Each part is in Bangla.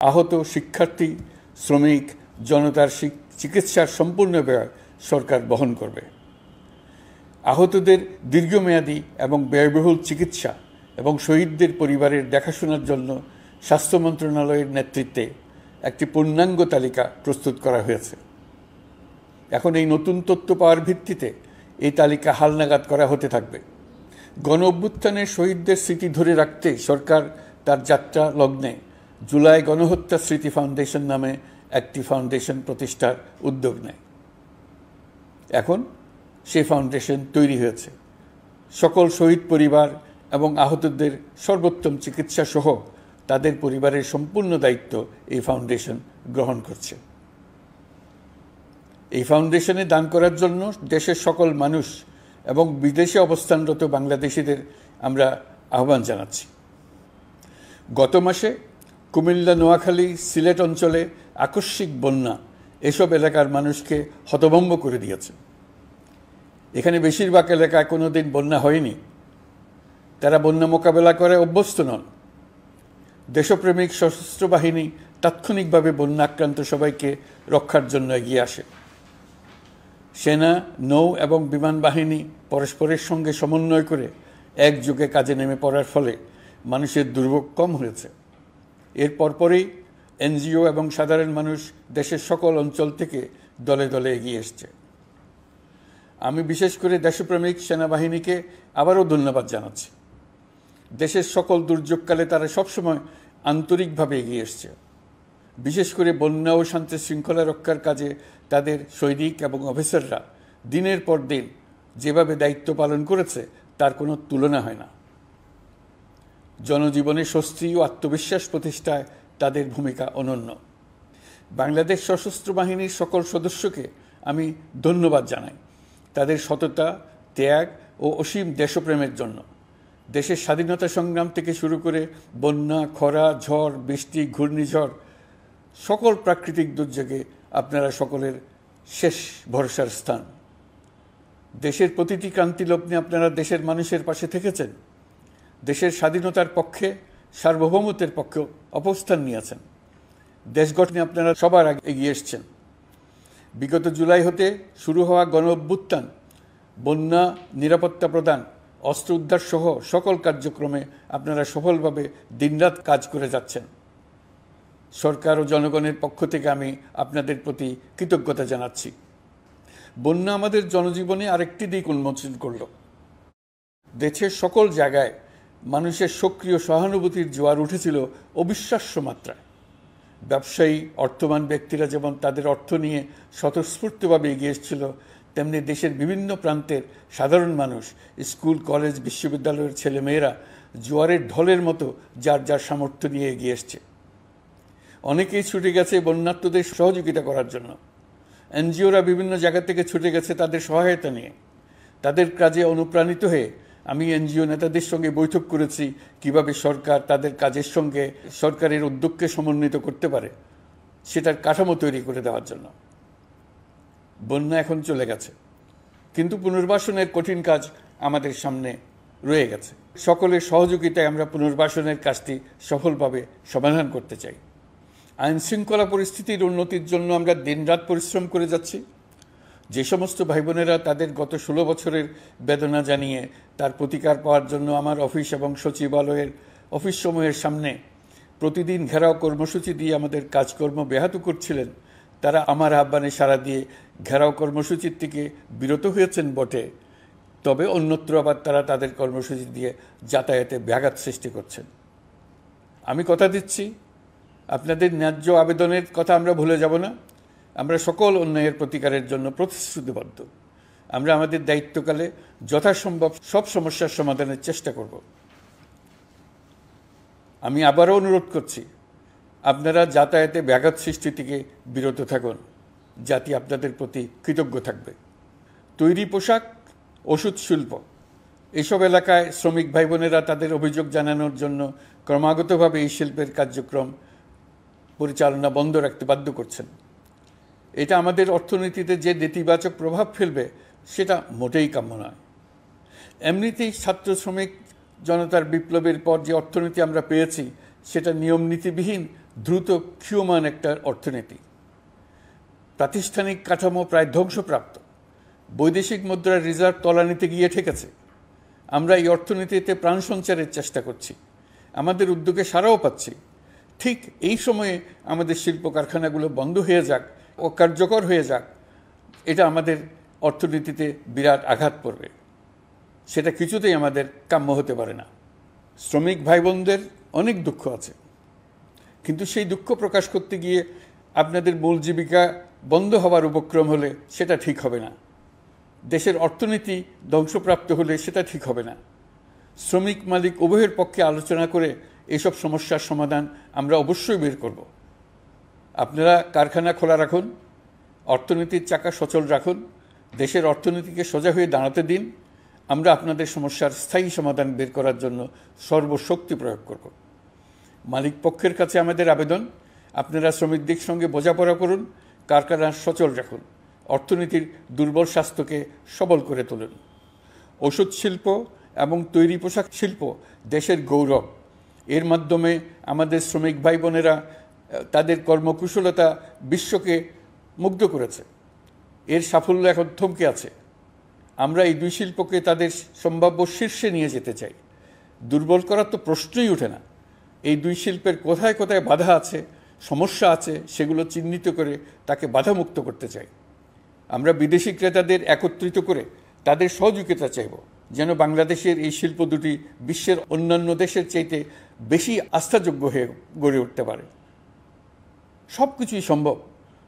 আহত শিক্ষার্থী, শ্রমিক, জনতার চিকিৎসার সম্পূর্ণ ব্যয় সরকার বহন করবে। আহতদের দীর্ঘমেয়াদী এবং ব্যয়বহুল চিকিৎসা এবং শহীদদের পরিবারের দেখাশোনার জন্য স্বাস্থ্য মন্ত্রণালয়ের নেতৃত্বে একটি পূর্ণাঙ্গ তালিকা প্রস্তুত করা হয়েছে। এখন এই নতুন তথ্য পাওয়ার ভিত্তিতে এই তালিকা হালনাগাদ করা হতে থাকবে। গণ অভ্যুত্থানের শহীদদের স্মৃতি ধরে রাখতে সরকার তার যাত্রা লগ্নে জুলাই গণহত্যা স্মৃতি ফাউন্ডেশন নামে একটি ফাউন্ডেশন প্রতিষ্ঠার উদ্যোগ নেয়। এখন সেই ফাউন্ডেশন তৈরি হয়েছে। সকল শহীদ পরিবার এবং আহতদের সর্বোত্তম চিকিৎসা সহ তাদের পরিবারের সম্পূর্ণ দায়িত্ব এই ফাউন্ডেশন গ্রহণ করছে। এই ফাউন্ডেশনে দান করার জন্য দেশের সকল মানুষ এবং বিদেশে অবস্থানরত বাংলাদেশিদের আমরা আহ্বান জানাচ্ছি। গত মাসে কুমিল্লা, নোয়াখালী, সিলেট অঞ্চলে আকস্মিক বন্যা এসব এলাকার মানুষকে হতভম্ব করে দিয়েছে। এখানে বেশিরভাগ এলাকায় কোনোদিন বন্যা হয়নি। তারা বন্যা মোকাবেলা করে অভ্যস্ত নন। দেশপ্রেমিক সশস্ত্র বাহিনী তাৎক্ষণিকভাবে বন্যা আক্রান্ত সবাইকে রক্ষার জন্য এগিয়ে আসে। সেনা, নৌ এবং বিমান বাহিনী পরস্পরের সঙ্গে সমন্বয় করে একযোগে কাজে নেমে পড়ার ফলে মানুষের দুর্ভোগ কম হয়েছে। এর পরপরই এনজিও এবং সাধারণ মানুষ দেশের সকল অঞ্চল থেকে দলে দলে এগিয়ে এসছে। আমি বিশেষ করে দেশপ্রেমিক সেনাবাহিনীকে আবারও ধন্যবাদ জানাচ্ছি। দেশের সকল দুর্যোগকালে তারা সবসময় আন্তরিকভাবে এগিয়ে এসছে। বিশেষ করে বন্যা ও শান্তি শৃঙ্খলা রক্ষার কাজে তাদের সৈনিক এবং অফিসাররা দিনের পর দিন যেভাবে দায়িত্ব পালন করেছে তার কোনো তুলনা হয় না। জনজীবনে স্বস্তি ও আত্মবিশ্বাস প্রতিষ্ঠায় তাদের ভূমিকা অনন্য। বাংলাদেশ সশস্ত্র বাহিনীর সকল সদস্যকে আমি ধন্যবাদ জানাই তাদের সততা, ত্যাগ ও অসীম দেশপ্রেমের জন্য। দেশের স্বাধীনতা সংগ্রাম থেকে শুরু করে বন্যা, খরা, ঝড়, বৃষ্টি, ঘূর্ণিঝড়, সকল প্রাকৃতিক দুর্যোগে আপনারা সকলের শেষ ভরসার স্থান। দেশের প্রতিটি ক্রান্তি লগ্নে আপনারা দেশের মানুষের পাশে থেকেছেন। দেশের স্বাধীনতার পক্ষে, সার্বভৌমত্বের পক্ষে অবস্থান নিয়েছেন। দেশ গঠনে আপনারা সবার আগে এগিয়ে এসছেন। বিগত জুলাই হতে শুরু হওয়া গণ অভ্যুত্থান, বন্যা নিরাপত্তা প্রদান, অস্ত্র উদ্ধার সহ সকল কার্যক্রমে আপনারা সফলভাবে দিনরাত কাজ করে যাচ্ছেন। সরকার ও জনগণের পক্ষ থেকে আমি আপনাদের প্রতি কৃতজ্ঞতা জানাচ্ছি। বন্যা আমাদের জনজীবনে আরেকটি দিক উন্মোচন করল। দেশের সকল জায়গায় মানুষের সক্রিয় সহানুভূতির জোয়ার উঠেছিল অবিশ্বাস্য মাত্রায়। ব্যবসায়ী, অর্থবান ব্যক্তিরা যেমন তাদের অর্থ নিয়ে স্বতঃস্ফূর্তভাবে এগিয়ে এসেছিল, তেমনি দেশের বিভিন্ন প্রান্তের সাধারণ মানুষ, স্কুল, কলেজ, বিশ্ববিদ্যালয়ের ছেলেমেয়েরা জোয়ারের ঢলের মতো যার যার সামর্থ্য নিয়ে এগিয়ে এসছে। অনেকেই ছুটে গেছে বন্যার্তদের সহযোগিতা করার জন্য। এনজিওরা বিভিন্ন জায়গা থেকে ছুটে গেছে তাদের সহায়তা নিয়ে। তাদের কাজে অনুপ্রাণিত হয়ে আমি এনজিও নেতাদের সঙ্গে বৈঠক করেছি কিভাবে সরকার তাদের কাজের সঙ্গে সরকারের উদ্যোগকে সমন্বিত করতে পারে, সেটার কাঠামো তৈরি করে দেওয়ার জন্য। বন্যা এখন চলে গেছে, কিন্তু পুনর্বাসনের কঠিন কাজ আমাদের সামনে রয়ে গেছে। সকলের সহযোগিতায় আমরা পুনর্বাসনের কাজটি সফলভাবে সমাধান করতে চাই। আইন শৃঙ্খলা পরিস্থিতির উন্নতির জন্য আমরা দিনরাত পরিশ্রম করে যাচ্ছি। যে সমস্ত ভাই বোনেরা তাদের গত 16 বছরের বেদনা জানিয়ে তার প্রতিকার পাওয়ার জন্য আমার অফিস এবং সচিবালয়ের অফিসসমূহের সামনে প্রতিদিন ঘেরাও কর্মসূচি দিয়ে আমাদের কাজকর্ম ব্যাহত করছিলেন, তারা আমার আহ্বানে সাড়া দিয়ে ঘেরাও কর্মসূচির থেকে বিরত হয়েছেন বটে, তবে অন্যত্র আবার তারা তাদের কর্মসূচি দিয়ে যাতায়াতে ব্যাঘাত সৃষ্টি করছেন। আমি কথা দিচ্ছি, আপনাদের ন্যায্য আবেদনের কথা আমরা ভুলে যাব না। আমরা সকল অন্যায়ের প্রতিকারের জন্য প্রতিশ্রুতিবদ্ধ। আমরা আমাদের দায়িত্বকালে যথাসম্ভব সব সমস্যার সমাধানের চেষ্টা করব। আমি আবারও অনুরোধ করছি, আপনারা যাতায়াতে ব্যাঘাত সৃষ্টি থেকে বিরত থাকুন। জাতি আপনাদের প্রতি কৃতজ্ঞ থাকবে। তৈরি পোশাক, ওষুধ শিল্প, এসব এলাকায় শ্রমিক ভাই বোনেরা তাদের অভিযোগ জানানোর জন্য ক্রমাগতভাবে এই শিল্পের কার্যক্রম পরিচালনা বন্ধ রাখতে বাধ্য করছেন। এটা আমাদের অর্থনীতিতে যে নেতিবাচক প্রভাব ফেলবে সেটা মোটেই কাম্য নয়। এমনিতেই ছাত্র শ্রমিক জনতার বিপ্লবের পর যে অর্থনীতি আমরা পেয়েছি সেটা নিয়ম নীতিবিহীন দ্রুত ক্ষীয়মান একটা অর্থনীতি, প্রাতিষ্ঠানিক কাঠামো প্রায় ধ্বংসপ্রাপ্ত, বৈদেশিক মুদ্রার রিজার্ভ তলানিতে গিয়ে ঠেকেছে। আমরা এই অর্থনীতিতে প্রাণ সঞ্চারের চেষ্টা করছি, আমাদের উদ্যোগে সাড়াও পাচ্ছি। ঠিক এই সময়ে আমাদের শিল্প কারখানাগুলো বন্ধ হয়ে যাক, অকার্যকর হয়ে যাক, এটা আমাদের অর্থনীতিতে বিরাট আঘাত পড়বে। সেটা কিছুতেই আমাদের কাম্য হতে পারে না। শ্রমিক ভাই বোনদের অনেক দুঃখ আছে, কিন্তু সেই দুঃখ প্রকাশ করতে গিয়ে আপনাদের মূল জীবিকা বন্ধ হওয়ার উপক্রম হলে সেটা ঠিক হবে না। দেশের অর্থনীতি ধ্বংসপ্রাপ্ত হলে সেটা ঠিক হবে না। শ্রমিক মালিক উভয়ের পক্ষে আলোচনা করে এইসব সমস্যার সমাধান আমরা অবশ্যই বের করব। আপনারা কারখানা খোলা রাখুন, অর্থনীতির চাকা সচল রাখুন, দেশের অর্থনীতিকে সোজা হয়ে দাঁড়াতে দিন। আমরা আপনাদের সমস্যার স্থায়ী সমাধান বের করার জন্য সর্বশক্তি প্রয়োগ করব। মালিক পক্ষের কাছে আমাদের আবেদন, আপনারা শ্রমিকদের সঙ্গে বোঝাপড়া করুন, কারখানা সচল রাখুন, অর্থনীতির দুর্বল স্বাস্থ্যকে সবল করে তুলুন। ওষুধ শিল্প এবং তৈরি পোশাক শিল্প দেশের গৌরব। এর মাধ্যমে আমাদের শ্রমিক ভাই বোনেরা তাদের কর্মকুশলতা বিশ্বকে মুগ্ধ করেছে। এর সাফল্য এখন থমকে আছে। আমরা এই দুই শিল্পকে তাদের সম্ভাব্য শীর্ষে নিয়ে যেতে চাই। দুর্বল করার তো প্রশ্নই ওঠে না। এই দুই শিল্পের কোথায় কোথায় বাধা আছে, সমস্যা আছে, সেগুলো চিহ্নিত করে তাকে বাধামুক্ত করতে চাই। আমরা বিদেশি ক্রেতাদের একত্রিত করে তাদের সহযোগিতা চাইব, যেন বাংলাদেশের এই শিল্প দুটি বিশ্বের অন্যান্য দেশের চাইতে বেশি আস্থাযোগ্য হয়ে গড়ে উঠতে পারে। সব কিছুই সম্ভব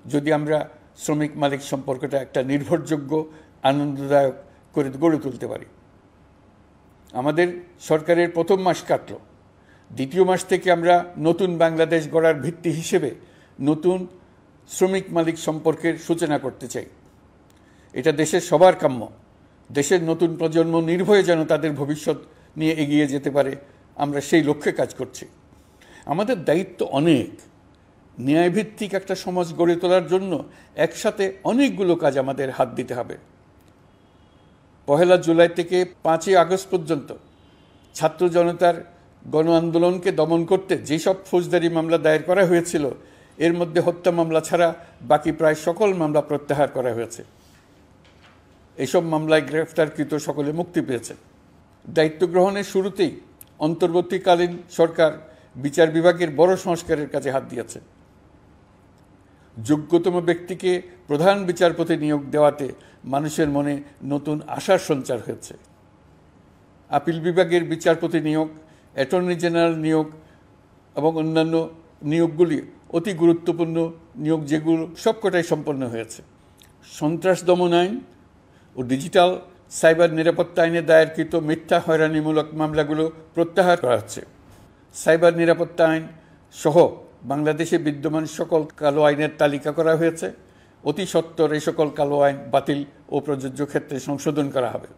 যদি আমরা শ্রমিক মালিক সম্পর্কটা একটা নির্ভরযোগ্য, আনন্দদায়ক করে গড়ে তুলতে পারি। আমাদের সরকারের প্রথম মাস কাটল, দ্বিতীয় মাস থেকে আমরা নতুন বাংলাদেশ গড়ার ভিত্তি হিসেবে নতুন শ্রমিক মালিক সম্পর্কের সূচনা করতে চাই। এটা দেশের সবার কাম্য। দেশের নতুন প্রজন্ম নির্ভয়ে যেন তাদের ভবিষ্যৎ নিয়ে এগিয়ে যেতে পারে, আমরা সেই লক্ষ্যে কাজ করছি। আমাদের দায়িত্ব অনেক। ন্যায়ভিত্তিক একটা সমাজ গড়ে তোলার জন্য একসাথে অনেকগুলো কাজ আমাদের হাত দিতে হবে। 1 জুলাই থেকে 5 আগস্ট পর্যন্ত ছাত্র জনতার গণ আন্দোলনকে দমন করতে যেসব ফৌজদারি মামলা দায়ের করা হয়েছিল, এর মধ্যে হত্যা মামলা ছাড়া বাকি প্রায় সকল মামলা প্রত্যাহার করা হয়েছে। এইসব মামলায় গ্রেফতারকৃত সকলে মুক্তি পেয়েছে। দায়িত্ব গ্রহণের শুরুতেই অন্তর্বর্তীকালীন সরকার বিচার বিভাগের বড় সংস্কারের কাজে হাত দিয়েছে। যোগ্যতম ব্যক্তিকে প্রধান বিচারপতি নিয়োগ দেওয়াতে মানুষের মনে নতুন আশার সঞ্চার হয়েছে। আপিল বিভাগের বিচারপতি নিয়োগ, অ্যাটর্নি জেনারেল নিয়োগ এবং অন্যান্য নিয়োগগুলি অতি গুরুত্বপূর্ণ নিয়োগ, যেগুলো সবকটাই সম্পন্ন হয়েছে। সন্ত্রাস দমন আইন ও ডিজিটাল সাইবার নিরাপত্তা আইনে দায়েরকৃত মিথ্যা হয়রানিমূলক মামলাগুলো প্রত্যাহার করা হচ্ছে। সাইবার নিরাপত্তা আইন সহ বাংলাদেশে বিদ্যমান সকল কালো আইনের তালিকা করা হয়েছে। অতি সত্বর এই সকল কালো আইন বাতিল ও প্রযোজ্য ক্ষেত্রে সংশোধন করা হবে।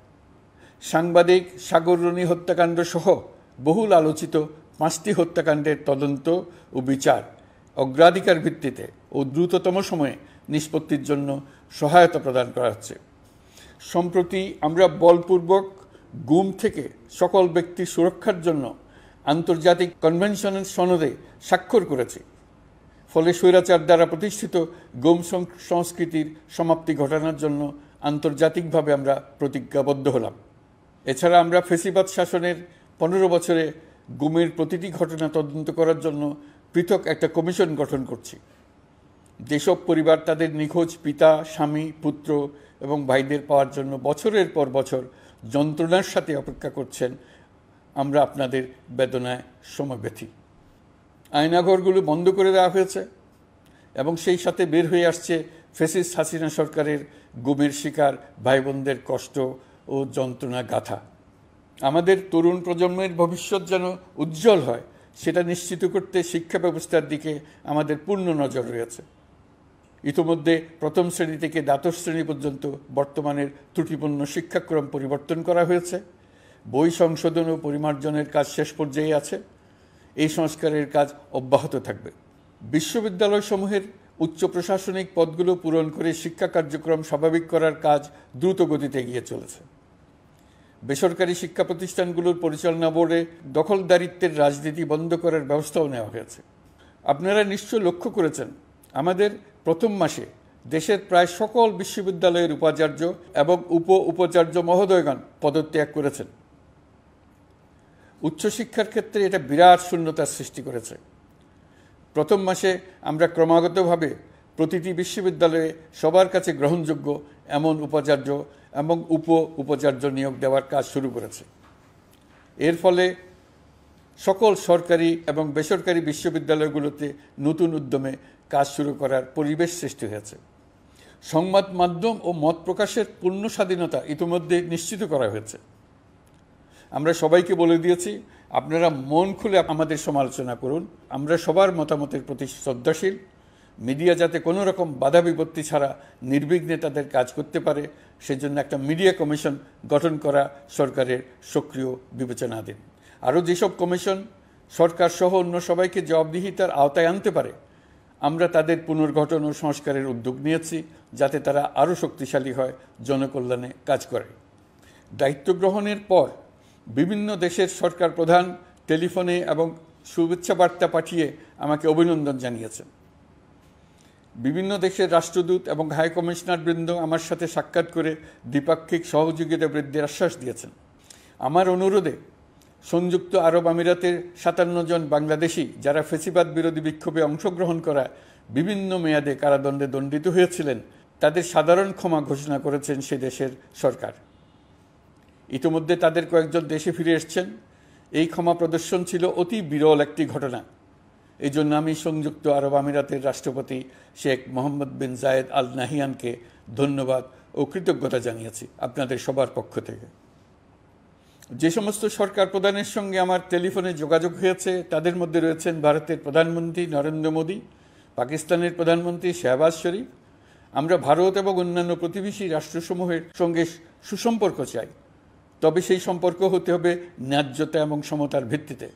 সাংবাদিক সাগর রনি হত্যাকাণ্ড সহ বহুল আলোচিত 5টি হত্যাকাণ্ডের তদন্ত ও বিচার অগ্রাধিকার ভিত্তিতে ও দ্রুততম সময়ে নিষ্পত্তির জন্য সহায়তা প্রদান করা হচ্ছে। সম্প্রতি আমরা বলপূর্বক গুম থেকে সকল ব্যক্তির সুরক্ষার জন্য আন্তর্জাতিক কনভেনশনের সনদে স্বাক্ষর করেছি। ফলে স্বৈরাচার দ্বারা প্রতিষ্ঠিত গুম সংস্কৃতির সমাপ্তি ঘটানোর জন্য আন্তর্জাতিকভাবে আমরা প্রতিজ্ঞাবদ্ধ হলাম। এছাড়া আমরা ফেসিবাদ শাসনের 15 বছরে গুমের প্রতিটি ঘটনা তদন্ত করার জন্য পৃথক একটা কমিশন গঠন করছি। যেসব পরিবার তাদের নিখোঁজ পিতা, স্বামী, পুত্র এবং ভাইদের পাওয়ার জন্য বছরের পর বছর যন্ত্রণার সাথে অপেক্ষা করছেন, আমরা আপনাদের বেদনায় সমব্যথী। আয়নাঘরগুলো বন্ধ করে দেওয়া হয়েছে এবং সেই সাথে বের হয়ে আসছে ফ্যাসিস্ট হাসিনা সরকারের গুমের শিকার ভাই বোনদের কষ্ট ও যন্ত্রণা গাথা। আমাদের তরুণ প্রজন্মের ভবিষ্যৎ যেন উজ্জ্বল হয়, সেটা নিশ্চিত করতে শিক্ষা ব্যবস্থার দিকে আমাদের পূর্ণ নজর রয়েছে। ইতোমধ্যে প্রথম শ্রেণী থেকে দ্বাদশ শ্রেণী পর্যন্ত বর্তমানের ত্রুটিপূর্ণ শিক্ষাক্রম পরিবর্তন করা হয়েছে। বই সংশোধন ও পরিমার্জনের কাজ শেষ পর্যায়ে আছে। এই সংস্কারের কাজ অব্যাহত থাকবে। বিশ্ববিদ্যালয়সমূহের উচ্চ প্রশাসনিক পদগুলো পূরণ করে শিক্ষা কার্যক্রম স্বাভাবিক করার কাজ দ্রুত গতিতে এগিয়ে চলেছে। বেসরকারি শিক্ষা প্রতিষ্ঠানগুলোর পরিচালনা বোর্ডে দখলদারিত্বের রাজনীতি বন্ধ করার ব্যবস্থাও নেওয়া হয়েছে। আপনারা নিশ্চয় লক্ষ্য করেছেন আমাদের প্রথম মাসে দেশের প্রায় সকল বিশ্ববিদ্যালয়ের উপাচার্য এবং উপাচার্য মহোদয়গণ পদত্যাগ করেছেন। উচ্চশিক্ষার ক্ষেত্রে এটা বিরাট শূন্যতার সৃষ্টি করেছে। প্রথম মাসে আমরা ক্রমাগতভাবে প্রতিটি বিশ্ববিদ্যালয়ে সবার কাছে গ্রহণযোগ্য এমন উপাচার্য এবং উপাচার্য নিয়োগ দেওয়ার কাজ শুরু করেছে। এর ফলে সকল সরকারি এবং বেসরকারি বিশ্ববিদ্যালয়গুলোতে নতুন উদ্যমে কাজ শুরু করার পরিবেশ সৃষ্টি হয়েছে। সংবাদ মাধ্যম ও মত প্রকাশের পূর্ণ স্বাধীনতা ইতিমধ্যে নিশ্চিত করা হয়েছে। আমরা সবাইকে বলে দিয়েছি, আপনারা মন খুলে আমাদের সমালোচনা করুন, আমরা সবার মতামতের প্রতি শ্রদ্ধাশীল। মিডিয়া যাতে কোনো রকম বাধা বিপত্তি ছাড়া নির্বিঘ্নে তাদের কাজ করতে পারে সেজন্য একটা মিডিয়া কমিশন গঠন করা সরকারের সক্রিয় বিবেচনাধীন। আরও যেসব কমিশন সরকার সহ অন্য সবাইকে জবাবদিহিতার আওতায় আনতে পারে আমরা তাদের পুনর্গঠন ও সংস্কারের উদ্যোগ নিয়েছি, যাতে তারা আরও শক্তিশালী হয়, জনকল্যাণে কাজ করে। দায়িত্ব গ্রহণের পর বিভিন্ন দেশের সরকার প্রধান টেলিফোনে এবং শুভেচ্ছা বার্তা পাঠিয়ে আমাকে অভিনন্দন জানিয়েছেন। বিভিন্ন দেশের রাষ্ট্রদূত এবং হাই কমিশনার বৃন্দ আমার সাথে সাক্ষাৎ করে দ্বিপাক্ষিক সহযোগিতা বৃদ্ধির আশ্বাস দিয়েছেন। আমার অনুরোধে সংযুক্ত আরব আমিরাতের 57 জন বাংলাদেশি যারা ফ্যাসিবাদ বিরোধী বিক্ষোভে অংশগ্রহণ করা বিভিন্ন মেয়াদে কারাদণ্ডে দণ্ডিত হয়েছিলেন তাদের সাধারণ ক্ষমা ঘোষণা করেছেন সে দেশের সরকার। ইতিমধ্যে তাদের কয়েকজন দেশে ফিরে এসেছেন। এই ক্ষমা প্রদর্শন ছিল অতি বিরল একটি ঘটনা। এই জন্য আমি সংযুক্ত আরব আমিরাতের রাষ্ট্রপতি শেখ মোহাম্মদ বিন জায়েদ আল নাহিয়ানকে ধন্যবাদ ও কৃতজ্ঞতা জানিয়েছি আপনাদের সবার পক্ষ থেকে। যে সমস্ত সরকার প্রধানের সঙ্গে আমার টেলিফোনে যোগাযোগ হয়েছে তাদের মধ্যে রয়েছেন ভারতের প্রধানমন্ত্রী নরেন্দ্র মোদী, পাকিস্তানের প্রধানমন্ত্রী শাহবাজ শরীফ। আমরা ভারত এবং অন্যান্য প্রতিবেশী রাষ্ট্রসমূহের সঙ্গে সুসম্পর্ক চাই, তবে সেই সম্পর্ক হতে হবে ন্যায্যতা এবং সমতার ভিত্তিতে।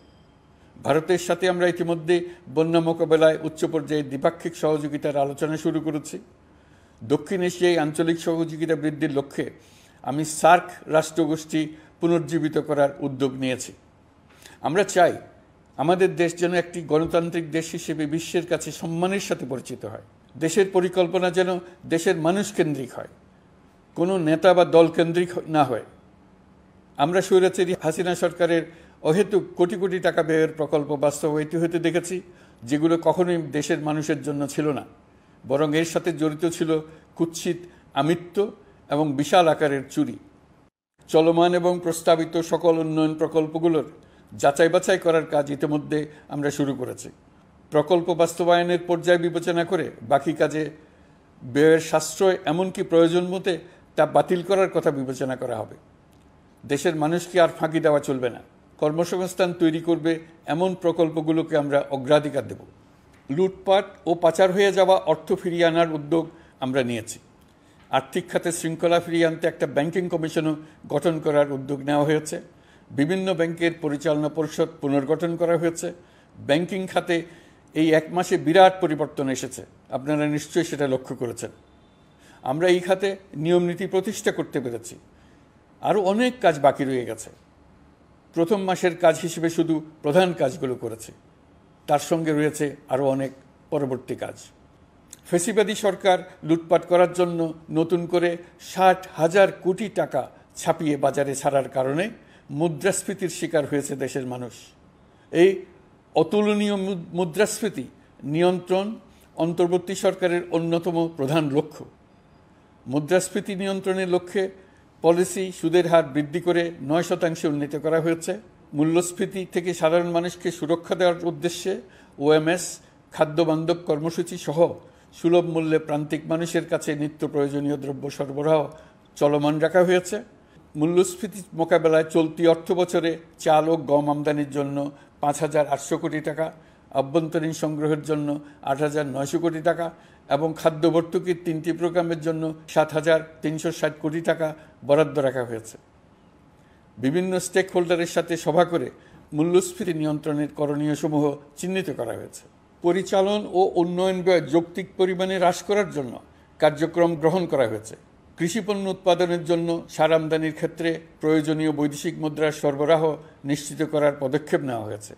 ভারতের সাথে আমরা ইতিমধ্যে বন্যা মোকাবেলায় উচ্চ পর্যায়ে দ্বিপাক্ষিক সহযোগিতার আলোচনা শুরু করেছি। দক্ষিণ এশিয়ায় আঞ্চলিক সহযোগিতা বৃদ্ধির লক্ষ্যে আমি সার্ক রাষ্ট্রগোষ্ঠী পুনর্জীবিত করার উদ্যোগ নিয়েছি। আমরা চাই আমাদের দেশ যেন একটি গণতান্ত্রিক দেশ হিসেবে বিশ্বের কাছে সম্মানের সাথে পরিচিত হয়। দেশের পরিকল্পনা যেন দেশের মানুষ কেন্দ্রিক হয়, কোনো নেতা বা দল কেন্দ্রিক না হয়। আমরা স্বৈরাচারী হাসিনা সরকারের অহেতুক কোটি কোটি টাকা ব্যয়ের প্রকল্প বাস্তবায়িত হতে দেখেছি, যেগুলো কখনোই দেশের মানুষের জন্য ছিল না, বরং এর সাথে জড়িত ছিল কুৎসিত আমিত্ব এবং বিশাল আকারের চুরি। চলমান এবং প্রস্তাবিত সকল উন্নয়ন প্রকল্পগুলোর যাচাই বাছাই করার কাজ ইতিমধ্যে আমরা শুরু করেছি। প্রকল্প বাস্তবায়নের পর্যায় বিবেচনা করে বাকি কাজে ব্যয়ের সাশ্রয় এমনকি প্রয়োজন মতে তা বাতিল করার কথা বিবেচনা করা হবে। দেশের মানুষকে আর ফাঁকি দেওয়া চলবে না। কর্মসংস্থান তৈরি করবে এমন প্রকল্পগুলোকে আমরা অগ্রাধিকার দেব। লুটপাট ও পাচার হয়ে যাওয়া অর্থ ফিরিয়ে আনার উদ্যোগ আমরা নিয়েছি। আর্থিক খাতে শৃঙ্খলা ফিরিয়ে আনতে একটা ব্যাংকিং কমিশনও গঠন করার উদ্যোগ নেওয়া হয়েছে। বিভিন্ন ব্যাংকের পরিচালনা পরিষদ পুনর্গঠন করা হয়েছে। ব্যাংকিং খাতে এই এক মাসে বিরাট পরিবর্তন এসেছে, আপনারা নিশ্চয়ই সেটা লক্ষ্য করেছেন। আমরা এই খাতে নিয়মনীতি প্রতিষ্ঠা করতে পেরেছি। আরও অনেক কাজ বাকি রয়ে গেছে। প্রথম মাসের কাজ হিসেবে শুধু প্রধান কাজগুলো করেছে, তার সঙ্গে রয়েছে আরও অনেক পরবর্তী কাজ। ফ্যাসিবাদী সরকার লুটপাট করার জন্য নতুন করে 60,000 কোটি টাকা ছাপিয়ে বাজারে ছাড়ার কারণে মুদ্রাস্ফীতির শিকার হয়েছে দেশের মানুষ। এই অতুলনীয় মুদ্রাস্ফীতি নিয়ন্ত্রণ অন্তর্বর্তী সরকারের অন্যতম প্রধান লক্ষ্য। মুদ্রাস্ফীতি নিয়ন্ত্রণের লক্ষ্যে পলিসি সুদের হার বৃদ্ধি করে 9% উন্নীত করা হয়েছে। মূল্যস্ফীতি থেকে সাধারণ মানুষকে সুরক্ষা দেওয়ার উদ্দেশ্যে ওএমএস খাদ্যবান্ধব কর্মসূচি সহ সুলভ মূল্যে প্রান্তিক মানুষের কাছে নিত্য প্রয়োজনীয় দ্রব্য সরবরাহ চলমান রাখা হয়েছে। মূল্যস্ফীতি মোকাবেলায় চলতি অর্থ বছরে চাল ও গম আমদানির জন্য 5,800 কোটি টাকা, আভ্যন্তরীণ সংগ্রহের জন্য 8,900 কোটি টাকা এবং খাদ্য ভর্তুকির 3টি প্রোগ্রামের জন্য 7,360 কোটি টাকা বরাদ্দ রাখা হয়েছে। বিভিন্ন স্টেক হোল্ডারের সাথে সভা করে মূল্যস্ফীতি নিয়ন্ত্রণের করণীয়সমূহ চিহ্নিত করা হয়েছে। পরিচালন ও উন্নয়ন ব্যয় যৌক্তিক পরিমাণে হ্রাস করার জন্য কার্যক্রম গ্রহণ করা হয়েছে। কৃষিপণ্য উৎপাদনের জন্য সার আমদানির ক্ষেত্রে প্রয়োজনীয় বৈদেশিক মুদ্রার সরবরাহ নিশ্চিত করার পদক্ষেপ নেওয়া হয়েছে।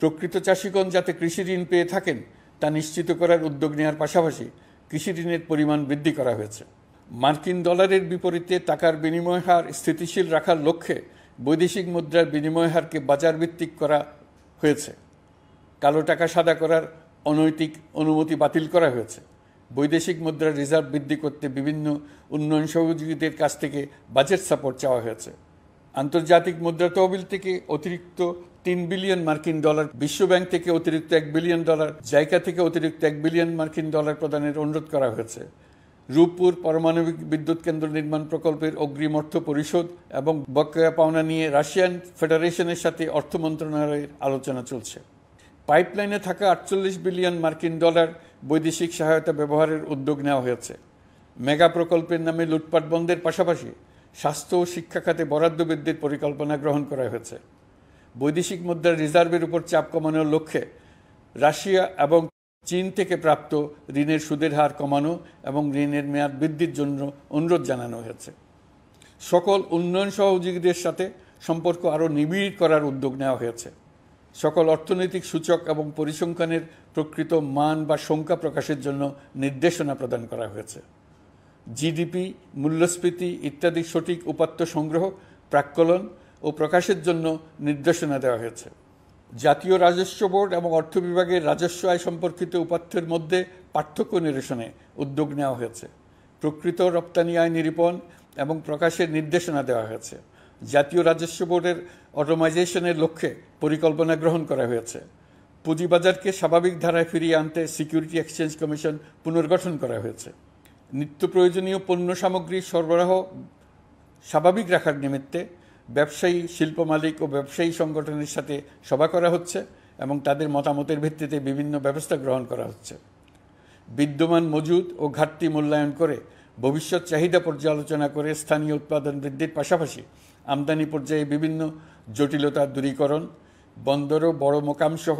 প্রকৃত চাষিগণ যাতে কৃষি ঋণ পেয়ে থাকেন তা নিশ্চিত করার উদ্যোগ নেওয়ার পাশাপাশি কৃষি ঋণের পরিমাণ বৃদ্ধি করা হয়েছে। মার্কিন ডলারের বিপরীতে টাকার বিনিময় হার স্থিতিশীল রাখার লক্ষ্যে বৈদেশিক মুদ্রার বিনিময় হারকে বাজারভিত্তিক করা হয়েছে। কালো টাকা সাদা করার অনৈতিক অনুমতি বাতিল করা হয়েছে। বৈদেশিক মুদ্রার রিজার্ভ বৃদ্ধি করতে বিভিন্ন উন্নয়ন সহযোগীদের কাছ থেকে বাজেট সাপোর্ট চাওয়া হয়েছে। আন্তর্জাতিক মুদ্রা তহবিল থেকে অতিরিক্ত 3 বিলিয়ন মার্কিন ডলার, বিশ্বব্যাংক থেকে অতিরিক্ত 1 বিলিয়ন ডলার, জাইকা থেকে অতিরিক্ত 1 বিলিয়ন মার্কিন ডলার প্রদানের অনুরোধ করা হয়েছে। রূপপুর পারমাণবিক বিদ্যুৎ কেন্দ্র নির্মাণ প্রকল্পের অগ্রিম অর্থ পরিশোধ এবং বকেয়া পাওনা নিয়ে রাশিয়ান ফেডারেশনের সাথে অর্থ মন্ত্রণালয়ের আলোচনা চলছে। পাইপলাইনে থাকা 48 বিলিয়ন মার্কিন ডলার বৈদেশিক সহায়তা ব্যবহারের উদ্যোগ নেওয়া হয়েছে। মেগা প্রকল্পের নামে লুটপাট বন্ধের পাশাপাশি স্বাস্থ্য ও শিক্ষা খাতে বরাদ্দ বৃদ্ধির পরিকল্পনা গ্রহণ করা হয়েছে। বৈদেশিক মুদ্রার রিজার্ভের উপর চাপ কমানোর লক্ষ্যে রাশিয়া এবং চীন থেকে প্রাপ্ত ঋণের সুদের হার কমানো এবং ঋণের মেয়াদ বৃদ্ধির জন্য অনুরোধ জানানো হয়েছে। সকল উন্নয়ন সহযোগীদের সাথে সম্পর্ক আরও নিবিড় করার উদ্যোগ নেওয়া হয়েছে। সকল অর্থনৈতিক সূচক এবং পরিসংখ্যানের প্রকৃত মান বা সংখ্যা প্রকাশের জন্য নির্দেশনা প্রদান করা হয়েছে। জিডিপি, মূল্যস্ফীতি ইত্যাদি সঠিক উপাত্ত সংগ্রহ, প্রাক্কলন ও প্রকাশের জন্য নির্দেশনা দেওয়া হয়েছে। জাতীয় রাজস্ব বোর্ড এবং অর্থ বিভাগের রাজস্ব আয় সম্পর্কিত উপাত্তের মধ্যে পার্থক্য নিরসনে উদ্যোগ নেওয়া হয়েছে। প্রকৃত রপ্তানি আয় নিরূপণ এবং প্রকাশের নির্দেশনা দেওয়া হয়েছে। জাতীয় রাজস্ব বোর্ডের অটোমাইজেশনের লক্ষ্যে পরিকল্পনা গ্রহণ করা হয়েছে। পুঁজিবাজারকে স্বাভাবিক ধারায় ফিরিয়ে আনতে সিকিউরিটি এক্সচেঞ্জ কমিশন পুনর্গঠন করা হয়েছে। নিত্য প্রয়োজনীয় পণ্য সামগ্রী সরবরাহ স্বাভাবিক রাখার নিমিত্তে ব্যবসায়ী, শিল্প মালিক ও ব্যবসায়ী সংগঠনের সাথে সভা করা হচ্ছে এবং তাদের মতামতের ভিত্তিতে বিভিন্ন ব্যবস্থা গ্রহণ করা হচ্ছে। বিদ্যমান মজুদ ও ঘাটতি মূল্যায়ন করে ভবিষ্যৎ চাহিদা পর্যালোচনা করে স্থানীয় উৎপাদন বৃদ্ধির পাশাপাশি আমদানি পর্যায়ে বিভিন্ন জটিলতা দূরীকরণ, বন্দর ও বড় মোকামসহ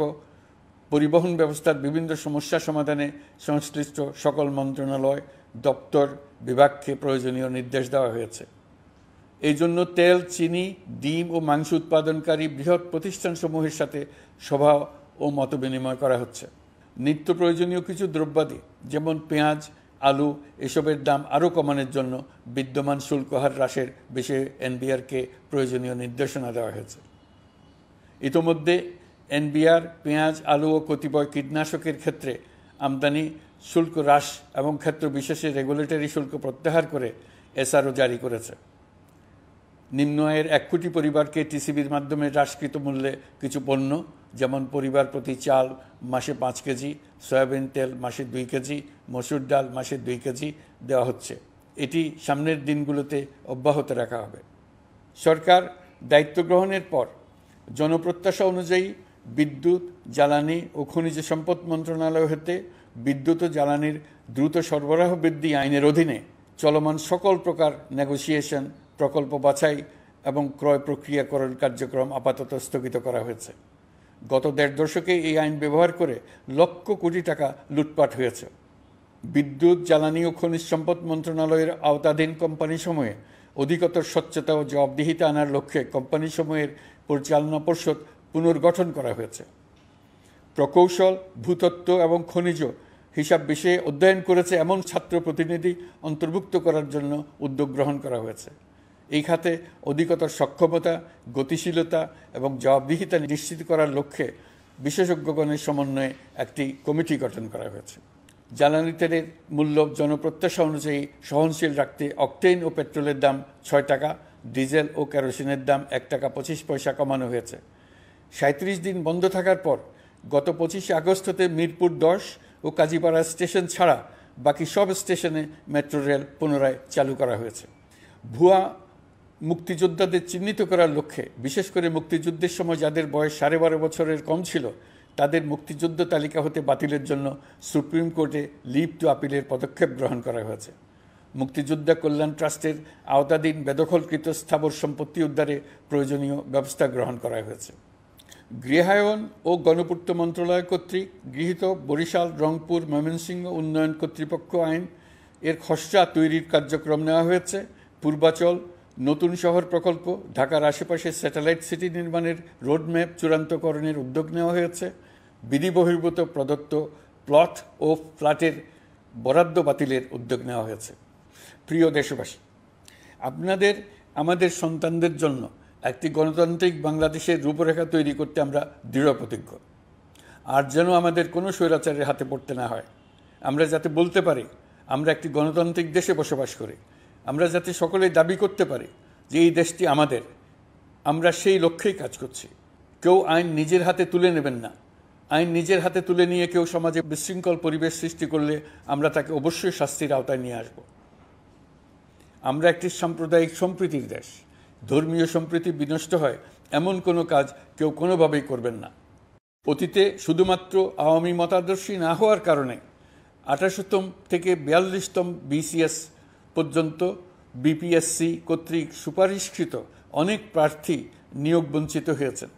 পরিবহন ব্যবস্থার বিভিন্ন সমস্যা সমাধানে সংশ্লিষ্ট সকল মন্ত্রণালয়, দপ্তর, বিভাগকে প্রয়োজনীয় নির্দেশ দেওয়া হয়েছে। এই জন্য তেল, চিনি, ডিম ও মাংস উৎপাদনকারী বৃহৎ প্রতিষ্ঠানসমূহের সাথে সভা ও মতবিনিময় করা হচ্ছে। নিত্য প্রয়োজনীয় কিছু দ্রব্যাদি যেমন পেঁয়াজ, আলু এসবের দাম আরও কমানোর জন্য বিদ্যমান শুল্ক হার হ্রাসের বিষয়ে এনবিআরকে প্রয়োজনীয় নির্দেশনা দেওয়া হয়েছে। ইতোমধ্যে এনবিআর পেঁয়াজ, আলু ও কতিপয় কীটনাশকের ক্ষেত্রে আমদানি শুল্ক হ্রাস এবং ক্ষেত্র বিশেষে রেগুলেটরি শুল্ক প্রত্যাহার করে এসআরও জারি করেছে। নিম্ন আয়ের 1 কোটি পরিবারকে টিসিবির মাধ্যমে হ্রাসকৃত মূল্যে কিছু পণ্য যেমন পরিবার প্রতি চাল মাসে 5 কেজি, সয়াবিন তেল মাসে 2 কেজি, মসুর ডাল মাসে 2 কেজি দেওয়া হচ্ছে। এটি সামনের দিনগুলোতে অব্যাহত রাখা হবে। সরকার দায়িত্ব গ্রহণের পর জনপ্রত্যাশা অনুযায়ী বিদ্যুৎ, জ্বালানি ও খনিজ সম্পদ মন্ত্রণালয় হতে বিদ্যুৎ ও জ্বালানির দ্রুত সরবরাহ বৃদ্ধি আইনের অধীনে চলমান সকল প্রকার নেগোসিয়েশন, প্রকল্প বাছাই এবং ক্রয় প্রক্রিয়াকরণ কার্যক্রম আপাতত স্থগিত করা হয়েছে। গত 1.5 দশকে এই আইন ব্যবহার করে লক্ষ কোটি টাকা লুটপাট হয়েছে। বিদ্যুৎ, জ্বালানি ও খনিজ সম্পদ মন্ত্রণালয়ের আওতাধীন কোম্পানিসমূহে অধিকতর স্বচ্ছতা ও জবাবদিহিতা আনার লক্ষ্যে কোম্পানিসমূহের পরিচালনা পর্ষদ পুনর্গঠন করা হয়েছে। প্রকৌশল, ভূতত্ত্ব এবং খনিজ হিসাব বিষয়ে অধ্যয়ন করেছে এমন ছাত্র প্রতিনিধি অন্তর্ভুক্ত করার জন্য উদ্যোগ গ্রহণ করা হয়েছে। এই খাতে অধিকতর সক্ষমতা, গতিশীলতা এবং জবাবদিহিতা নিশ্চিত করার লক্ষ্যে বিশেষজ্ঞগণের সমন্বয়ে একটি কমিটি গঠন করা হয়েছে। জ্বালানি তেলের মূল্য জনপ্রত্যাশা অনুযায়ী সহনশীল রাখতে অকটেন ও পেট্রোলের দাম 6 টাকা, ডিজেল ও কেরোসিনের দাম 1 টাকা 25 পয়সা কমানো হয়েছে। 37 দিন বন্ধ থাকার পর গত 25 আগস্ট হতে মিরপুর 10 ও কাজীপাড়া স্টেশন ছাড়া বাকি সব স্টেশনে মেট্রো রেল পুনরায় চালু করা হয়েছে। ভুয়া মুক্তিযোদ্ধাদের চিহ্নিত করার লক্ষ্যে বিশেষ করে মুক্তিযুদ্ধের সময় যাদের বয়স 12.5 বছরের কম ছিল তাদের মুক্তিযুদ্ধ তালিকা হতে বাতিলের জন্য সুপ্রিম কোর্টে লিভ টু আপিলের পদক্ষেপ গ্রহণ করা হয়েছে। মুক্তিযোদ্ধা কল্যাণ ট্রাস্টের আওতাধীন বেদখলকৃত স্থাবর সম্পত্তি উদ্ধারে প্রয়োজনীয় ব্যবস্থা গ্রহণ করা হয়েছে। গৃহায়ন ও গণপূর্ত মন্ত্রণালয় কর্তৃক গৃহীত বরিশাল, রংপুর, ময়মনসিংহ উন্নয়ন কর্তৃপক্ষ আইন এর খসড়া তৈরির কার্যক্রম নেওয়া হয়েছে। পূর্বাচল নতুন শহর প্রকল্প, ঢাকার আশেপাশে স্যাটেলাইট সিটি নির্মাণের রোডম্যাপ চূড়ান্তকরণের উদ্যোগ নেওয়া হয়েছে। বিধি বহির্ভূত প্রদত্ত প্লট ও ফ্ল্যাটের বরাদ্দ বাতিলের উদ্যোগ নেওয়া হয়েছে। প্রিয় দেশবাসী, আপনাদের আমাদের সন্তানদের জন্য একটি গণতান্ত্রিক বাংলাদেশের রূপরেখা তৈরি করতে আমরা দৃঢ় প্রতিজ্ঞ। আর যেন আমাদের কোনো স্বৈরাচারের হাতে পড়তে না হয়। আমরা যাতে বলতে পারি আমরা একটি গণতান্ত্রিক দেশে বসবাস করি। আমরা যাতে সকলেই দাবি করতে পারি যে এই দেশটি আমাদের। আমরা সেই লক্ষ্যেই কাজ করছি। কেউ আইন নিজের হাতে তুলে নেবেন না। আইন নিজের হাতে তুলে নিয়ে কেউ সমাজে বিশৃঙ্খল পরিবেশ সৃষ্টি করলে আমরা তাকে অবশ্যই শাস্তির আওতায় নিয়ে আসব। আমরা একটি সাম্প্রদায়িক সম্প্রীতির দেশ। ধর্মীয় সম্প্রীতি বিনষ্ট হয় এমন কোনো কাজ কেউ কোনোভাবেই করবেন না। অতীতে শুধুমাত্র আওয়ামী মতাদর্শী না হওয়ার কারণে 18তম থেকে 42তম BCS পর্যন্ত BPSC কর্তৃক সুপারিশকৃত অনেক প্রার্থী নিয়োগ বঞ্চিত হয়েছেন।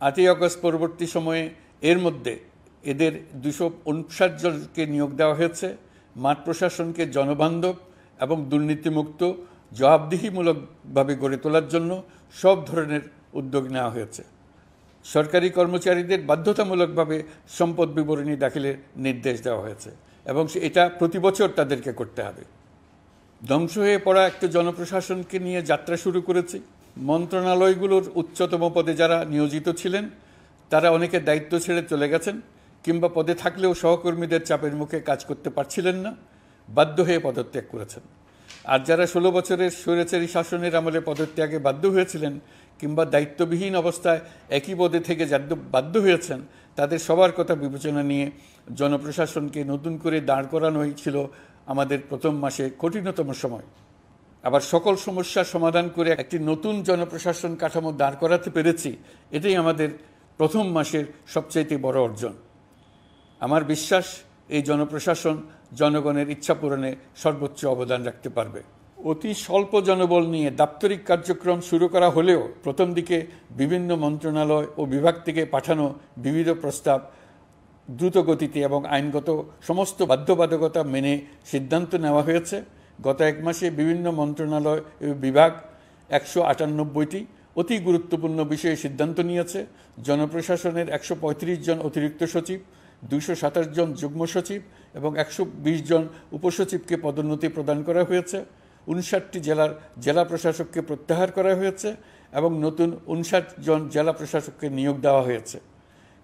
8ই আগস্ট পরবর্তী সময়ে এর মধ্যে এদের 259 জনকে নিয়োগ দেওয়া হয়েছে। মাঠ প্রশাসনকে জনবান্ধব এবং দুর্নীতিমুক্ত জবাবদিহিমূলকভাবে গড়ে তোলার জন্য সব ধরনের উদ্যোগ নেওয়া হয়েছে। সরকারি কর্মচারীদের বাধ্যতামূলকভাবে সম্পদ বিবরণী দাখিলের নির্দেশ দেওয়া হয়েছে এবং এটা প্রতি বছর তাদেরকে করতে হবে। ধ্বংস হয়ে পড়া একটা জনপ্রশাসনকে নিয়ে যাত্রা শুরু করেছি। মন্ত্রণালয়গুলোর উচ্চতম পদে যারা নিয়োজিত ছিলেন তারা অনেকে দায়িত্ব ছেড়ে চলে গেছেন, কিংবা পদে থাকলেও সহকর্মীদের চাপের মুখে কাজ করতে পারছিলেন না, বাধ্য হয়ে পদত্যাগ করেছেন। আর যারা 16 বছরের স্বৈরাচারী শাসনের আমলে পদত্যাগে বাধ্য হয়েছিলেন কিংবা দায়িত্ববিহীন অবস্থায় একই পদে থেকে বাধ্য হয়েছেন, তাদের সবার কথা বিবেচনা নিয়ে জনপ্রশাসনকে নতুন করে দাঁড় করানোই ছিল আমাদের প্রথম মাসে কঠিনতম সময়। আবার সকল সমস্যার সমাধান করে একটি নতুন জনপ্রশাসন কাঠামো দাঁড় করাতে পেরেছি, এটাই আমাদের প্রথম মাসের সবচাইতে বড় অর্জন। আমার বিশ্বাস এই জনপ্রশাসন জনগণের ইচ্ছা পূরণে সর্বোচ্চ অবদান রাখতে পারবে। অতি স্বল্প জনবল নিয়ে দাপ্তরিক কার্যক্রম শুরু করা হলেও প্রথম দিকে বিভিন্ন মন্ত্রণালয় ও বিভাগ থেকে পাঠানো বিবিধ প্রস্তাব দ্রুত গতিতে এবং আইনগত সমস্ত বাধ্যবাধকতা মেনে সিদ্ধান্ত নেওয়া হয়েছে। গত এক মাসে বিভিন্ন মন্ত্রণালয় ও বিভাগ 198টি অতি গুরুত্বপূর্ণ বিষয়ে সিদ্ধান্ত নিয়েছে। জনপ্রশাসনের 135 জন অতিরিক্ত সচিব, 227 জন যুগ্ম সচিব এবং 120 জন উপসচিবকে পদোন্নতি প্রদান করা হয়েছে। 59টি জেলার জেলা প্রশাসককে প্রত্যাহার করা হয়েছে এবং নতুন 59 জন জেলা প্রশাসককে নিয়োগ দেওয়া হয়েছে।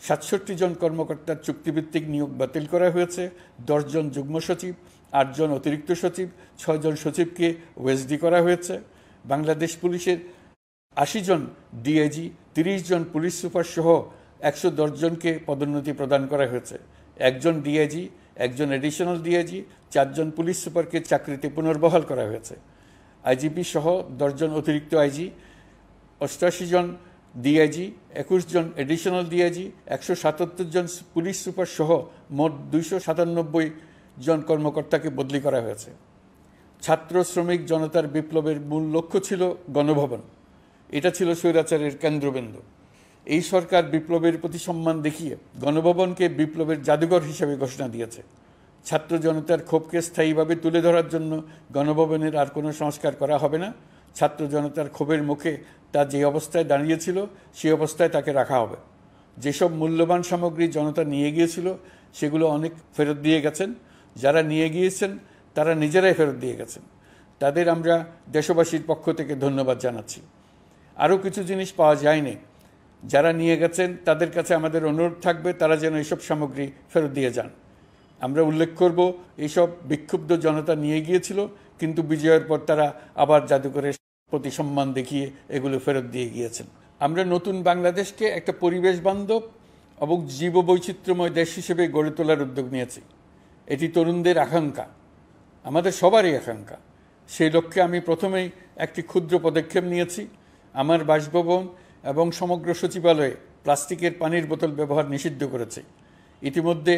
67 জন কর্মকর্তার চুক্তিভিত্তিক নিয়োগ বাতিল করা হয়েছে। 10 জন যুগ্ম সচিব, 8 জন অতিরিক্ত সচিব, 6 জন সচিবকে ওএসডি করা হয়েছে। বাংলাদেশ পুলিশের 80 জন ডিআইজি, 30 জন পুলিশ সুপার সহ 110 জনকে পদোন্নতি প্রদান করা হয়েছে। 1 জন ডিআইজি, 1 জন এডিশনাল ডিআইজি, 4 জন পুলিশ সুপারকে চাকরিতে পুনর্বহাল করা হয়েছে। আইজিপি সহ 10 জন অতিরিক্ত আইজি, 88 জন ডিআইজি, 21 জন এডিশনাল ডিআইজি, 177 জন পুলিশ সুপার সহ মোট 297 জন কর্মকর্তাকে বদলি করা হয়েছে। ছাত্র শ্রমিক জনতার বিপ্লবের মূল লক্ষ্য ছিল গণভবন। এটা ছিল স্বৈরাচারের কেন্দ্রবিন্দু। এই সরকার বিপ্লবের প্রতি সম্মান দেখিয়ে গণভবনকে বিপ্লবের জাদুঘর হিসেবে ঘোষণা দিয়েছে। ছাত্র জনতার ক্ষোভকে স্থায়ীভাবে তুলে ধরার জন্য গণভবনের আর কোনো সংস্কার করা হবে না। ছাত্র জনতার ক্ষোভের মুখে তা যে অবস্থায় দাঁড়িয়েছিল সেই অবস্থায় তাকে রাখা হবে। যেসব মূল্যবান সামগ্রী জনতা নিয়ে গিয়েছিল সেগুলো অনেক ফেরত দিয়ে গেছেন। যারা নিয়ে গিয়েছেন তারা নিজেরাই ফেরত দিয়ে গেছেন। তাদের আমরা দেশবাসীর পক্ষ থেকে ধন্যবাদ জানাচ্ছি। আরও কিছু জিনিস পাওয়া যায়নি। যারা নিয়ে গেছেন তাদের কাছে আমাদের অনুরোধ থাকবে তারা যেন এইসব সামগ্রী ফেরত দিয়ে যান। আমরা উল্লেখ করব এইসব বিক্ষুব্ধ জনতা নিয়ে গিয়েছিল, কিন্তু বিজয়ের পর তারা আবার জাদুঘরের প্রতি সম্মান দেখিয়ে এগুলো ফেরত দিয়ে গিয়েছেন। আমরা নতুন বাংলাদেশকে একটা পরিবেশ বান্ধব এবং জীববৈচিত্র্যময় দেশ হিসেবে গড়ে তোলার উদ্যোগ নিয়েছি। এটি তরুণদের আকাঙ্ক্ষা, আমাদের সবারই আকাঙ্ক্ষা। সেই লক্ষ্যে আমি প্রথমেই একটি ক্ষুদ্র পদক্ষেপ নিয়েছি। আমার বাসভবন এবং সমগ্র সচিবালয়ে প্লাস্টিকের পানির বোতল ব্যবহার নিষিদ্ধ করেছে। ইতিমধ্যে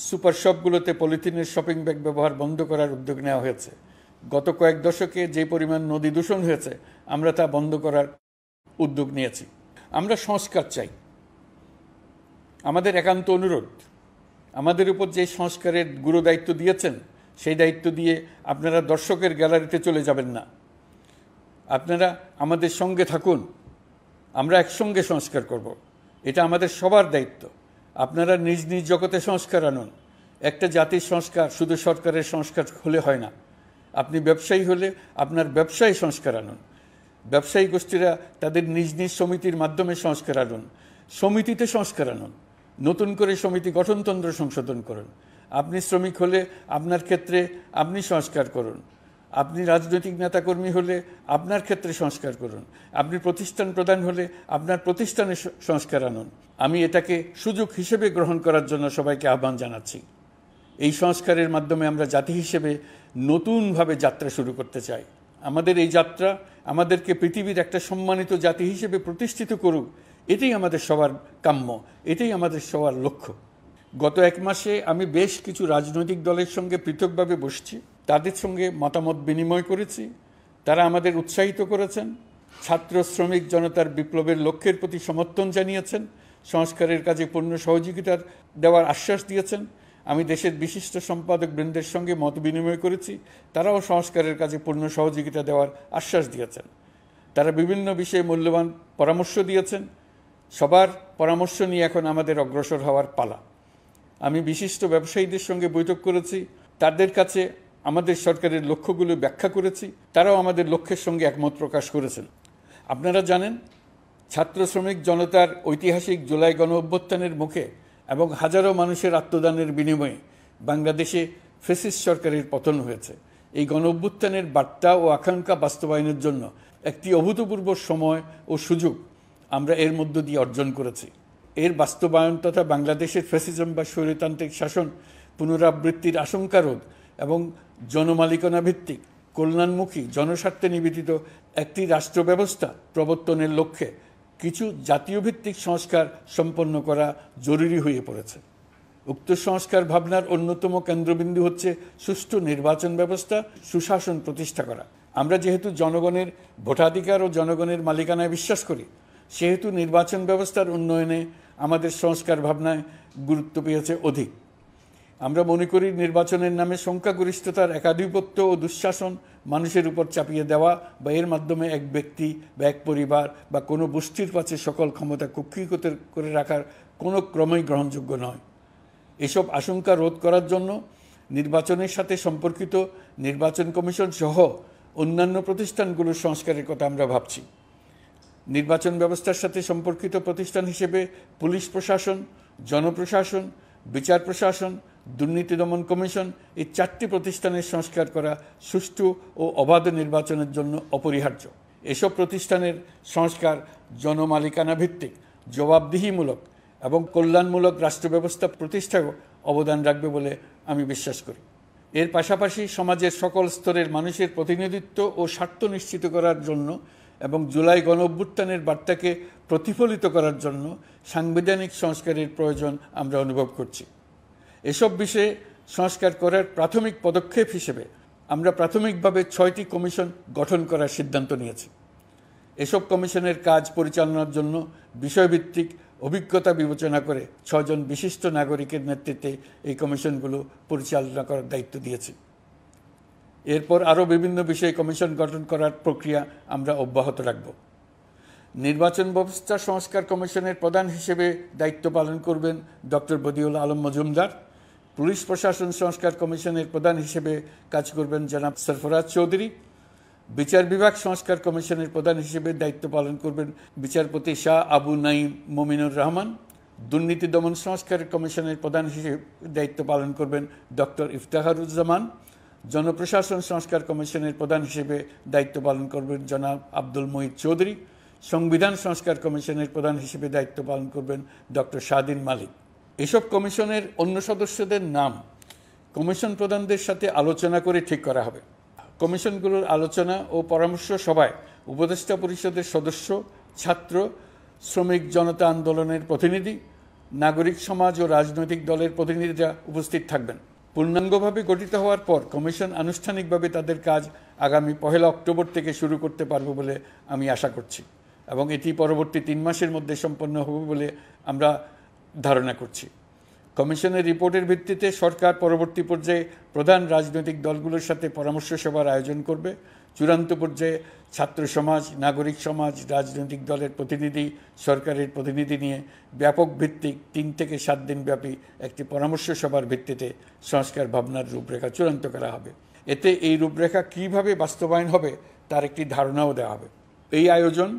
সুপার শপগুলোতে পলিথিনের শপিং ব্যাগ ব্যবহার বন্ধ করার উদ্যোগ নেওয়া হয়েছে। গত কয়েক দশকে যে পরিমাণ নদী দূষণ হয়েছে আমরা তা বন্ধ করার উদ্যোগ নিয়েছি। আমরা সংস্কার চাই। আমাদের একান্ত অনুরোধ, আমাদের উপর যে সংস্কারের গুরু দায়িত্ব দিয়েছেন সেই দায়িত্ব দিয়ে আপনারা দর্শকের গ্যালারিতে চলে যাবেন না। আপনারা আমাদের সঙ্গে থাকুন, আমরা একসঙ্গে সংস্কার করব। এটা আমাদের সবার দায়িত্ব। আপনারা নিজ নিজ জগতে সংস্কার আনুন। একটা জাতির সংস্কার শুধু সরকারের সংস্কার হলে হয় না। আপনি ব্যবসায়ী হলে আপনার ব্যবসায়ী সংস্কার আনুন। ব্যবসায়ী গোষ্ঠীরা তাদের নিজ নিজ সমিতির মাধ্যমে সংস্কার আনুন। সমিতিতে সংস্কার আনুন। নতুন করে সমিতি গঠনতন্ত্র সংশোধন করুন। আপনি শ্রমিক হলে আপনার ক্ষেত্রে আপনি সংস্কার করুন। আপনি রাজনৈতিক নেতাকর্মী হলে আপনার ক্ষেত্রে সংস্কার করুন। আপনি প্রতিষ্ঠান প্রধান হলে আপনার প্রতিষ্ঠানে সংস্কার আনুন। আমি এটাকে সুযোগ হিসেবে গ্রহণ করার জন্য সবাইকে আহ্বান জানাচ্ছি। এই সংস্কারের মাধ্যমে আমরা জাতি হিসেবে নতুনভাবে যাত্রা শুরু করতে চাই। আমাদের এই যাত্রা আমাদেরকে পৃথিবীর একটা সম্মানিত জাতি হিসেবে প্রতিষ্ঠিত করুক, এটাই আমাদের সবার কাম্য, এটাই আমাদের সবার লক্ষ্য। গত এক মাসে আমি বেশ কিছু রাজনৈতিক দলের সঙ্গে পৃথকভাবে বসছি, তাদের সঙ্গে মতামত বিনিময় করেছি। তারা আমাদের উৎসাহিত করেছেন, ছাত্র শ্রমিক জনতার বিপ্লবের লক্ষ্যের প্রতি সমর্থন জানিয়েছেন, সংস্কারের কাজে পূর্ণ সহযোগিতার দেওয়ার আশ্বাস দিয়েছেন। আমি দেশের বিশিষ্ট সম্পাদক বৃন্দের সঙ্গে মত বিনিময় করেছি, তারাও সংস্কারের কাজে পূর্ণ সহযোগিতা দেওয়ার আশ্বাস দিয়েছেন। তারা বিভিন্ন বিষয়ে মূল্যবান পরামর্শ দিয়েছেন। সবার পরামর্শ নিয়ে এখন আমাদের অগ্রসর হওয়ার পালা। আমি বিশিষ্ট ব্যবসায়ীদের সঙ্গে বৈঠক করেছি, তাদের কাছে আমাদের সরকারের লক্ষ্যগুলো ব্যাখ্যা করেছি, তারাও আমাদের লক্ষ্যের সঙ্গে একমত প্রকাশ করেছেন। আপনারা জানেন, ছাত্র শ্রমিক জনতার ঐতিহাসিক জুলাই গণ অভ্যুত্থানের মুখে এবং হাজারো মানুষের আত্মদানের বিনিময়ে বাংলাদেশে ফ্যাসিস্ট সরকারের পতন হয়েছে। এই গণ অভ্যুত্থানের বার্তা ও আকাঙ্ক্ষা বাস্তবায়নের জন্য একটি অভূতপূর্ব সময় ও সুযোগ আমরা এর মধ্য দিয়ে অর্জন করেছি। এর বাস্তবায়ন তথা বাংলাদেশের ফ্যাসিজম বা স্বৈরতান্ত্রিক শাসন পুনরাবৃত্তির আশঙ্কা রোধ এবং জনমালিকানা ভিত্তিক কল্যাণমুখী জনস্বার্থে নিবেদিত একটি রাষ্ট্র ব্যবস্থা প্রবর্তনের লক্ষ্যে কিছু জাতীয় ভিত্তিক সংস্কার সম্পন্ন করা জরুরি হয়ে পড়েছে। উক্ত সংস্কার ভাবনার অন্যতম কেন্দ্রবিন্দু হচ্ছে সুষ্ঠু নির্বাচন ব্যবস্থা, সুশাসন প্রতিষ্ঠা করা। আমরা যেহেতু জনগণের ভোটাধিকার ও জনগণের মালিকানায় বিশ্বাস করি, সেহেতু নির্বাচন ব্যবস্থার উন্নয়নে আমাদের সংস্কার ভাবনায় গুরুত্ব পেয়েছে অধিক। আমরা মনে করি নির্বাচনের নামে সংখ্যাগরিষ্ঠতার একাধিপত্য ও দুঃশাসন মানুষের উপর চাপিয়ে দেওয়া বা এর মাধ্যমে এক ব্যক্তি বা এক পরিবার বা কোনো গোষ্ঠীর কাছে সকল ক্ষমতা কক্ষীভূত করে রাখার কোনো ক্রমেই গ্রহণযোগ্য নয়। এসব আশঙ্কা রোধ করার জন্য নির্বাচনের সাথে সম্পর্কিত নির্বাচন কমিশন সহ অন্যান্য প্রতিষ্ঠানগুলোর সংস্কারের কথা আমরা ভাবছি। নির্বাচন ব্যবস্থার সাথে সম্পর্কিত প্রতিষ্ঠান হিসেবে পুলিশ প্রশাসন, জনপ্রশাসন, বিচার প্রশাসন, দুর্নীতি দমন কমিশন এই 4টি প্রতিষ্ঠানের সংস্কার করা সুষ্ঠু ও অবাধ নির্বাচনের জন্য অপরিহার্য। এসব প্রতিষ্ঠানের সংস্কার জনমালিকানা ভিত্তিক, জবাবদিহিমূলক এবং কল্যাণমূলক রাষ্ট্র ব্যবস্থা প্রতিষ্ঠায়ও অবদান রাখবে বলে আমি বিশ্বাস করি। এর পাশাপাশি সমাজের সকল স্তরের মানুষের প্রতিনিধিত্ব ও স্বার্থ নিশ্চিত করার জন্য এবং জুলাই গণ অভ্যুত্থানের বার্তাকে প্রতিফলিত করার জন্য সাংবিধানিক সংস্কারের প্রয়োজন আমরা অনুভব করছি। এসব বিষয়ে সংস্কার করার প্রাথমিক পদক্ষেপ হিসেবে আমরা প্রাথমিকভাবে 6টি কমিশন গঠন করার সিদ্ধান্ত নিয়েছি। এসব কমিশনের কাজ পরিচালনার জন্য বিষয়ভিত্তিক অভিজ্ঞতা বিবেচনা করে 6 জন বিশিষ্ট নাগরিকের নেতৃত্বে এই কমিশনগুলো পরিচালনা করার দায়িত্ব দিয়েছি। এরপর আরও বিভিন্ন বিষয়ে কমিশন গঠন করার প্রক্রিয়া আমরা অব্যাহত রাখব। নির্বাচন ব্যবস্থা সংস্কার কমিশনের প্রধান হিসেবে দায়িত্ব পালন করবেন ডক্টর বদিউল আলম মজুমদার। পুলিশ প্রশাসন সংস্কার কমিশনের প্রধান হিসেবে কাজ করবেন জনাব সরফরাজ চৌধুরী। বিচার বিভাগ সংস্কার কমিশনের প্রধান হিসেবে দায়িত্ব পালন করবেন বিচারপতি শাহ আবু নাঈম মমিনুর রহমান। দুর্নীতি দমন সংস্কার কমিশনের প্রধান হিসেবে দায়িত্ব পালন করবেন ডক্টর ইফতেখারুজ্জামান। জনপ্রশাসন সংস্কার কমিশনের প্রধান হিসেবে দায়িত্ব পালন করবেন জনাব আব্দুল মুহিত চৌধুরী। সংবিধান সংস্কার কমিশনের প্রধান হিসেবে দায়িত্ব পালন করবেন ডক্টর শাহদিন মালিক। এসব কমিশনের অন্য সদস্যদের নাম কমিশন প্রধানদের সাথে আলোচনা করে ঠিক করা হবে। কমিশনগুলোর আলোচনা ও পরামর্শ সভায় উপদেষ্টা পরিষদের সদস্য, ছাত্র, শ্রমিক জনতা আন্দোলনের প্রতিনিধি, নাগরিক সমাজ ও রাজনৈতিক দলের প্রতিনিধিরা উপস্থিত থাকবেন। পূর্ণাঙ্গভাবে গঠিত হওয়ার পর কমিশন আনুষ্ঠানিকভাবে তাদের কাজ আগামী 1 অক্টোবর থেকে শুরু করতে পারবে বলে আমি আশা করছি এবং এটি পরবর্তী 3 মাসের মধ্যে সম্পন্ন হবে বলে আমরা ধারণা করছি। কমিশনের রিপোর্টের ভিত্তিতে সরকার পরবর্তী পর্যায়ে প্রধান রাজনৈতিক দলগুলোর সাথে পরামর্শ সভার আয়োজন করবে। চূড়ান্ত পর্যায়ে ছাত্র সমাজ, নাগরিক সমাজ, রাজনৈতিক দলের প্রতিনিধি, সরকারের প্রতিনিধি নিয়ে ব্যাপক ভিত্তিক 3 থেকে 7 দিন ব্যাপী একটি পরামর্শ সভার ভিত্তিতে সংস্কার ভাবনার রূপরেখা চূড়ান্ত করা হবে। এতে এই রূপরেখা কিভাবে বাস্তবায়ন হবে তার একটি ধারণাও দেওয়া হবে। এই আয়োজন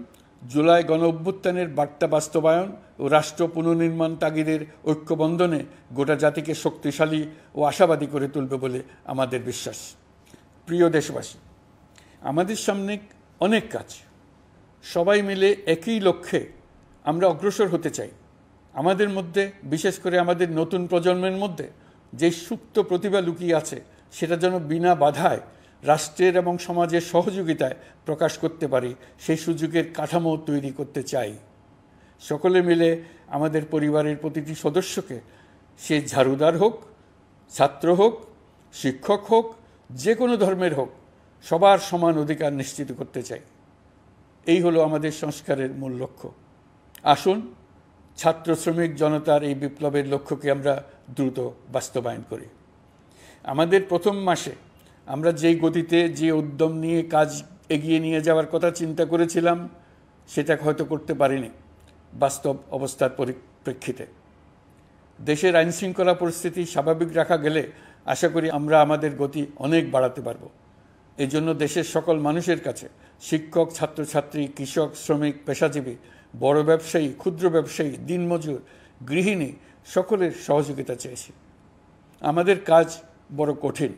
জুলাই গণ অভ্যুত্থানের বার্তা বাস্তবায়ন ও রাষ্ট্র পুনর্নির্মাণ তাগিদের ঐক্যবন্ধনে গোটা জাতিকে শক্তিশালী ও আশাবাদী করে তুলবে বলে আমাদের বিশ্বাস। প্রিয় দেশবাসী, আমাদের সামনে অনেক কাজ, সবাই মিলে একই লক্ষ্যে আমরা অগ্রসর হতে চাই। আমাদের মধ্যে, বিশেষ করে আমাদের নতুন প্রজন্মের মধ্যে যে সুপ্ত প্রতিভা লুকিয়ে আছে সেটা যেন বিনা বাধায় রাষ্ট্রের এবং সমাজের সহযোগিতায় প্রকাশ করতে পারি, সেই সুযোগের কাঠামো তৈরি করতে চাই। সকলে মিলে আমাদের পরিবারের প্রতিটি সদস্যকে, সে ঝাড়ুদার হোক, ছাত্র হোক, শিক্ষক হোক, যে কোনো ধর্মের হোক, সবার সমান অধিকার নিশ্চিত করতে চাই। এই হলো আমাদের সংস্কারের মূল লক্ষ্য। আসুন ছাত্র শ্রমিক জনতার এই বিপ্লবের লক্ষ্যকে আমরা দ্রুত বাস্তবায়ন করি। আমাদের প্রথম মাসে আমরা যেই গতিতে, যে উদ্যম নিয়ে কাজ এগিয়ে নিয়ে যাওয়ার কথা চিন্তা করেছিলাম সেটা হয়তো করতে পারিনি বাস্তব অবস্থার পরিপ্রেক্ষিতে। দেশের আইনশৃঙ্খলা পরিস্থিতি স্বাভাবিক রাখা গেলে আশা করি আমরা আমাদের গতি অনেক বাড়াতে পারব। এই জন্য দেশের সকল মানুষের কাছে, শিক্ষক, ছাত্রছাত্রী, কৃষক, শ্রমিক, পেশাজীবী, বড় ব্যবসায়ী, ক্ষুদ্র ব্যবসায়ী, দিনমজুর, গৃহিণী, সকলের সহযোগিতা চেয়েছি। আমাদের কাজ বড় কঠিন,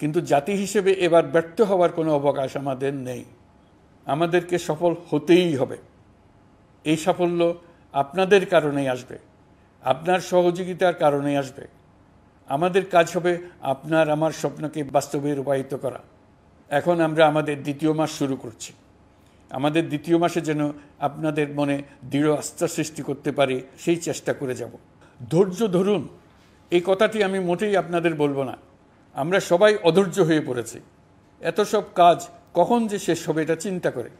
কিন্তু জাতি হিসেবে এবার ব্যর্থ হওয়ার কোনো অবকাশ আমাদের নেই। আমাদেরকে সফল হতেই হবে। এই সাফল্য আপনাদের কারণেই আসবে, আপনার সহযোগিতার কারণেই আসবে। আমাদের কাজ হবে আপনার আমার স্বপ্নকে বাস্তবে রূপায়িত করা। এখন আমরা আমাদের দ্বিতীয় মাস শুরু করছি। আমাদের দ্বিতীয় মাসে যেন আপনাদের মনে দৃঢ় আস্থা সৃষ্টি করতে পারি, সেই চেষ্টা করে যাব। ধৈর্য ধরুন, এই কথাটি আমি মোটেই আপনাদের বলবো না। আমরা সবাই অধৈর্য হয়ে পড়েছি। এত সব কাজ কখন যে শেষ হবে এটা চিন্তা করে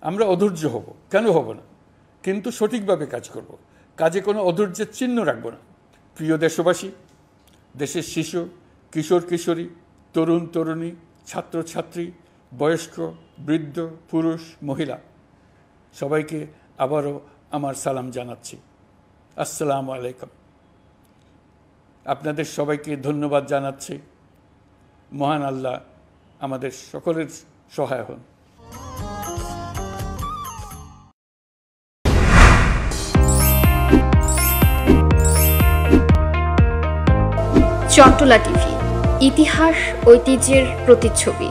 আমরা অধৈর্য হব, কেন হব না? কিন্তু সঠিকভাবে কাজ করব, কাজে কোনো অধৈর্যের চিহ্ন রাখব না। প্রিয় দেশবাসী, দেশের শিশু, কিশোর কিশোরী, তরুণ তরুণী, ছাত্রছাত্রী, বয়স্ক, বৃদ্ধ, পুরুষ, মহিলা, সবাইকে আবারও আমার সালাম জানাচ্ছি। আসসালামু আলাইকুম। আপনাদের সবাইকে ধন্যবাদ জানাচ্ছি। মহান আল্লাহ আমাদের সকলের সহায় হন। চট্টলা টিভি, ইতিহাস ঐতিহ্যের প্রতিচ্ছবি।